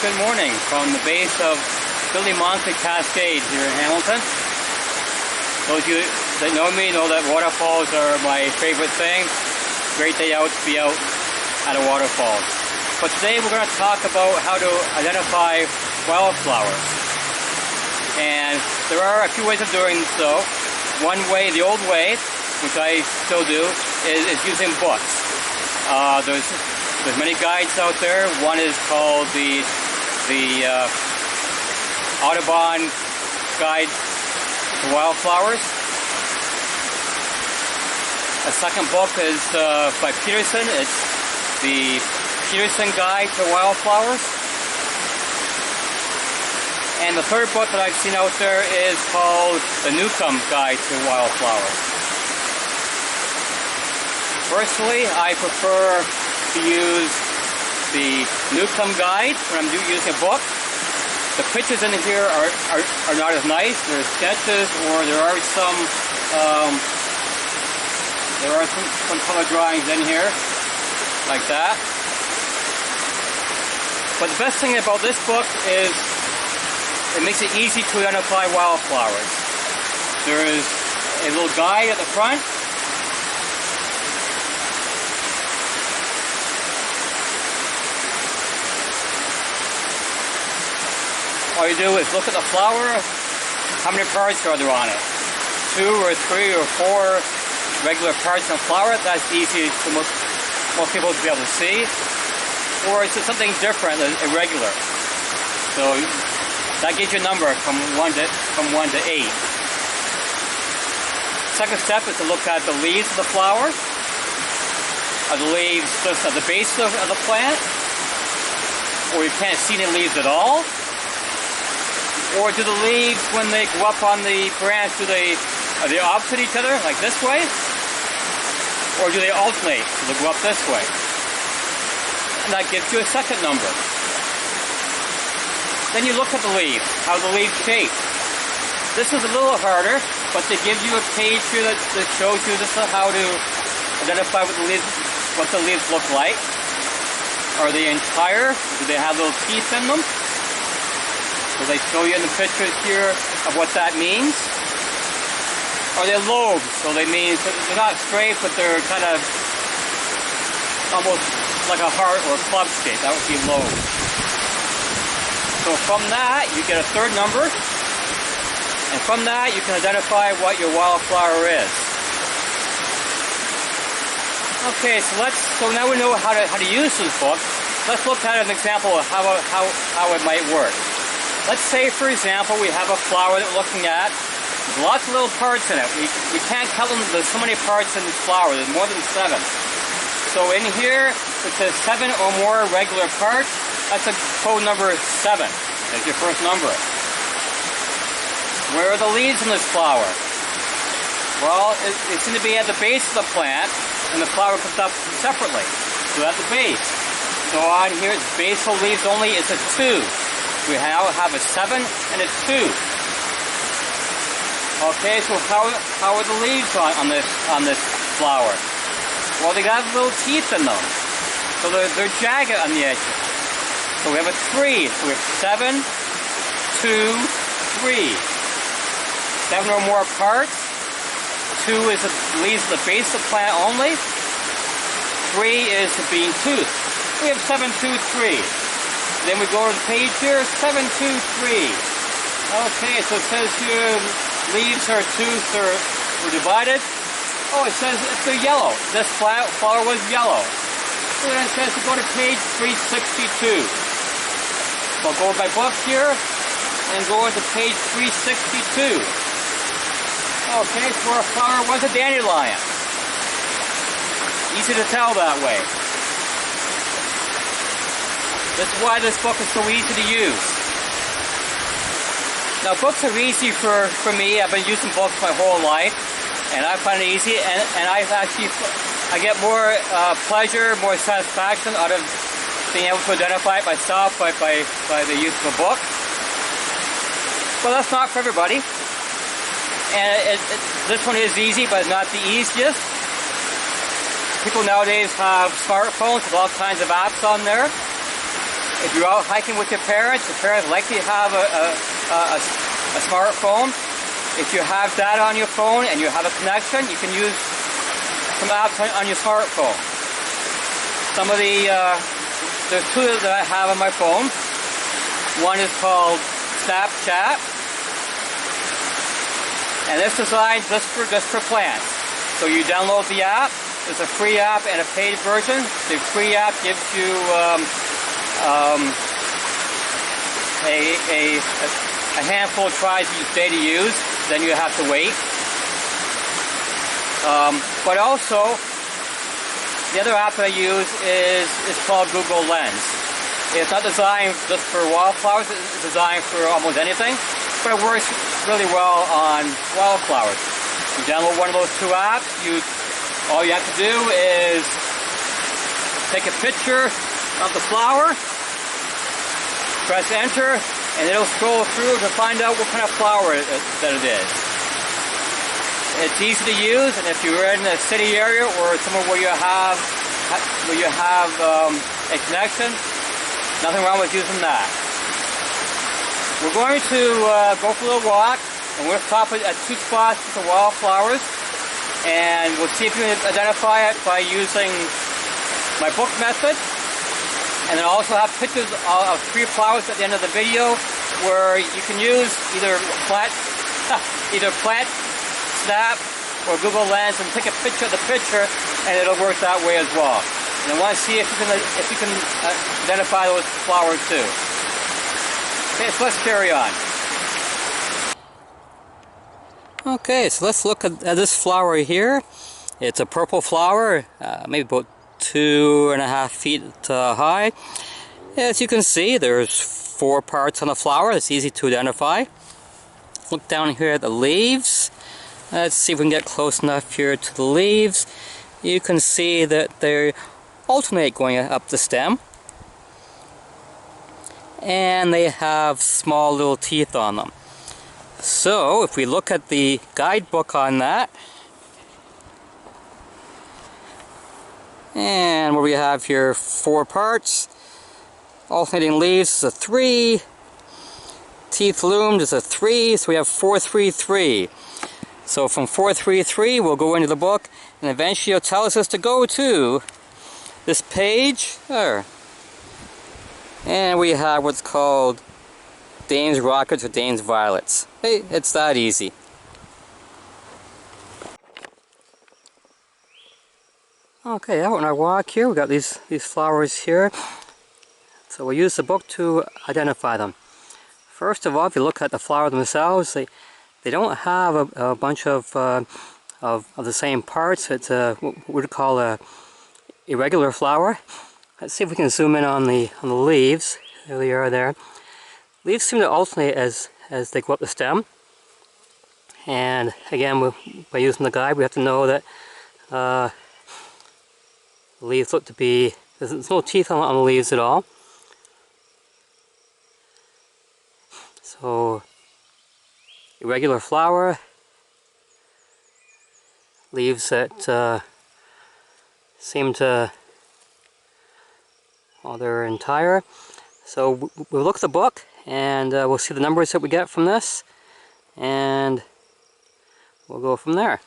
good morning from the base of Billy Monte Cascade here in Hamilton. Those of you that know me know that waterfalls are my favorite thing. Great day out to be out at a waterfall. But today we're going to talk about how to identify wildflowers. And there are a few ways of doing so. One way, the old way, which I still do, is using books. There's many guides out there. One is called the Audubon Guide to Wildflowers. A second book is by Peterson. It's the Peterson Guide to Wildflowers. And the third book that I've seen out there is called the Newcomb Guide to Wildflowers. Personally, I prefer to use the Newcomb Guide when I'm using a book. The pictures in here are not as nice. There's sketches, or there are some color drawings in here, like that. But the best thing about this book is it makes it easy to identify wildflowers. There's a little guide at the front. All you do is look at the flower, how many parts are there on it? 2 or 3 or 4 regular parts on a flower. That's easy for most people to be able to see. Or is it something different, irregular? So that gives you a number from 1 to 8. Second step is to look at the leaves of the flower. Are the leaves just at the base of the plant? Or you can't see any leaves at all? Or do the leaves, when they go up on the branch, are they opposite each other, like this way? Or do they alternate, so they go up this way? And that gives you a second number. Then you look at the leaves, how the leaves shape. This is a little harder, but they give you a page here that shows you this is how to identify what the leaves look like. Are they entire? Do they have little teeth in them? So they show you in the pictures here of what that means. Are they lobes? So they mean, they're not straight, but they're kind of almost like a heart or a club shape. That would be lobes. So from that, you get a third number, and from that, you can identify what your wildflower is. Okay, so now we know how to use this book. Let's look at an example of how it might work. Let's say, for example, we have a flower that we're looking at. There's lots of little parts in it. We can't count them. There's so many parts in this flower. There's more than 7. So in here, it says 7 or more regular parts. That's a code number 7. That's your first number. Where are the leaves in this flower? Well, it seems to be at the base of the plant, and the flower comes up separately. So at the base. So on here, it's basal leaves only. It's a 2. We now have a 7 and a 2. Okay, so how are the leaves on this flower? Well, they got little teeth in them, so they're jagged on the edges. So we have a 3. So we have 7, 2, 3. 7 or more parts. 2 is the leaves at the base of the plant only. 3 is the bean tooth. We have 7, 2, 3. Then we go to the page here, 7, 2, 3. Okay, so it says here leaves or tooth were divided. Oh, it says if they're yellow. This flower was yellow. So then it says to go to page 362. So I'll go with my book here and go into page 362. Okay, so our flower was a dandelion. Easy to tell that way. That's why this book is so easy to use. Now, books are easy for me. I've been using books my whole life, and I find it easy, and I get more pleasure, more satisfaction out of being able to identify it myself by the use of a book. But that's not for everybody. And this one is easy, but it's not the easiest. People nowadays have smartphones with all kinds of apps on there. If you're out hiking with your parents likely have a smartphone. If you have data on your phone and you have a connection, you can use some apps on your smartphone. Some of there's two that I have on my phone. One is called Snapchat, and it's designed just for plants. So you download the app. There's a free app and a paid version. The free app gives you a handful of tries each day to use. Then you have to wait. But also, the other app that I use is called Google Lens. It's not designed just for wildflowers. It's designed for almost anything, but it works really well on wildflowers. You download one of those two apps. All you have to do is take a picture of the flower, press enter, and it'll scroll through to find out what kind of flower that it is. It's easy to use, and if you're in a city area or somewhere where you have a connection, nothing wrong with using that. We're going to go for a little walk, and we'll stop at two spots with the wildflowers, and we'll see if you can identify it by using my book method. And then I also have pictures of three flowers at the end of the video where you can use either Plant, Snap, or Google Lens and take a picture of the picture, and it'll work that way as well. And I want to see if you can identify those flowers too. Okay, so let's carry on. Okay, so let's look at this flower here. It's a purple flower, maybe about 2.5 feet high. As you can see, there's 4 parts on the flower. It's easy to identify. Look down here at the leaves. Let's see if we can get close enough here to the leaves. You can see that they alternate going up the stem. And they have small little teeth on them. So, if we look at the guidebook on that, and where we have here 4 parts, alternating leaves is a 3, teeth loomed is a 3, so we have 4, 3, 3. So from 4, 3, 3 we'll go into the book, and eventually it'll tell us to go to this page there. And we have what's called Dane's Rockets or Dane's Violets. Hey, it's that easy. Okay, out on our walk here, we got these flowers here. So we'll use the book to identify them. First of all, if you look at the flowers themselves, they don't have a bunch of the same parts. It's what we'd call a irregular flower. Let's see if we can zoom in on the leaves. There they are there. Leaves seem to alternate as they go up the stem. And again, by using the guide, we have to know that the leaves look to be, there's no teeth on the leaves at all. So, irregular flower, leaves that seem to, well, they're entire. So we'll look at the book, and we'll see the numbers that we get from this, and we'll go from there.